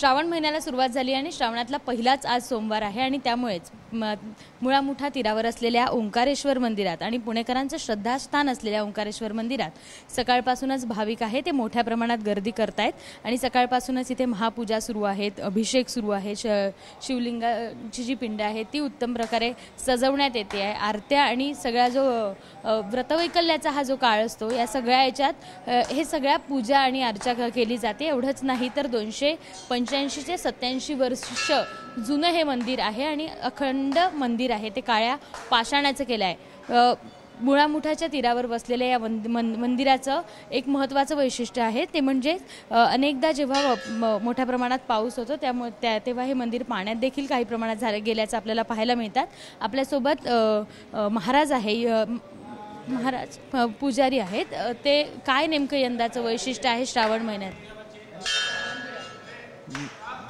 श्रावण महिन्याला सुरुवात झाली आणि श्रावणातला पहिलाच आज सोमवार आहे आणि त्यामुळेच मुळामुठा तीरावर असलेल्या ओंकारेश्वर मंदिरात आणि पुणेकरांचं श्रद्धास्थान असलेल्या ओंकारेश्वर मंदिरात सकाळपासूनच भाविक आहे ते मोठ्या प्रमाणात गर्दी करतायत आणि सकाळपासूनच इथे महापूजा सुरू आहेत, अभिषेक सुरू आहे, शिवलिंगाची जी पिंड आहे ती उत्तम प्रकारे सजवण्यात येते आहे। आरत्या आणि सगळा जो व्रतवैकल्याचा हा जो काळ असतो या सगळ्या याच्यात हे सगळ्या पूजा आणि अर्चा केली जाते। एवढंच नाही तर 285 ते 87 वर्ष जुनं हे मंदिर आहे आणि अखंड मंदिर आहे ते काळ्या पाषाणाचं केलं आहे। मुळामुठाच्या तीरावर बसलेल्या या मंदिराचं एक महत्त्वाचं वैशिष्ट्य आहे ते म्हणजे अनेकदा जेव्हा मोठ्या प्रमाणात पाऊस होतो त्यामुळे तेव्हा हे मंदिर पाण्यात देखील काही प्रमाणात गेल्याचं आपल्याला पाहायला मिळतात। आपल्यासोबत महाराज आहे, महाराज पुजारी आहेत, ते काय नेमकं यंदाचं वैशिष्ट्य आहे श्रावण महिन्यात?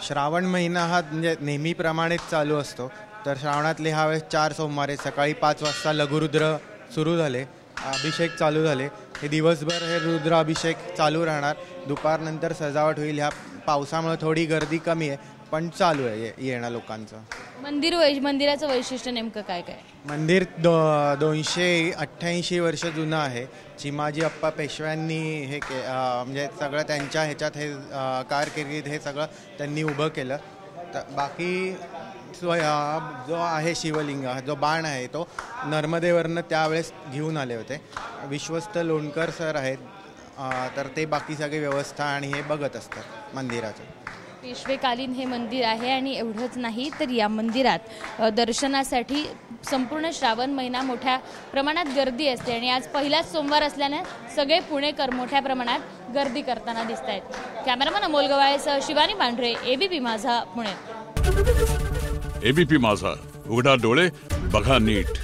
श्रावण महिना हा म्हणजे नेहमीप्रमाणेच चालू असतो, तर श्रावणातले ह्या वेळेस 4 सोमवार सकाळी 5 वाजता लघुरुद्र सुरू झाले, अभिषेक चालू झाले। हे दिवसभर हे रुद्र अभिषेक चालू राहणार। दुपारनंतर सजावट होईल। ह्या पावसामुळे थोडी गर्दी कमी आहे पण चालू आहे येणं लोकांचं। मंदिराचं वैशिष्ट्य नेमकं काय काय? मंदिर 288 वर्ष जुनं आहे। चिमाजी अप्पा पेशव्यांनी हे म्हणजे सगळं त्यांच्या ह्याच्यात हे कारकिर्दीत हे सगळं त्यांनी उभं केलं। तर बाकी जो आहे शिवलिंग, जो बाण आहे तो नर्मदेवरनं त्यावेळेस घेऊन आले होते। विश्वस्त लोणकर सर आहेत, तर ते बाकी सगळी व्यवस्था आणि हे बघत असतात मंदिराचं। पेशवेकालीन हे मंदिर आहे आणि एवढंच नाही तर या मंदिरात दर्शनासाठी संपूर्ण श्रावण महिना मोठ्या प्रमाणात गर्दी असते आणि आज पहिलाच सोमवार असल्याने सगळे पुणेकर मोठ्या प्रमाणात गर्दी करताना दिसत आहेत। कॅमेरामन अमोल गवाळेसह शिवानी पांढरे, एबीपी माझा, पुणे। एबीपी माझा, उघडा डोळे बघा नीट।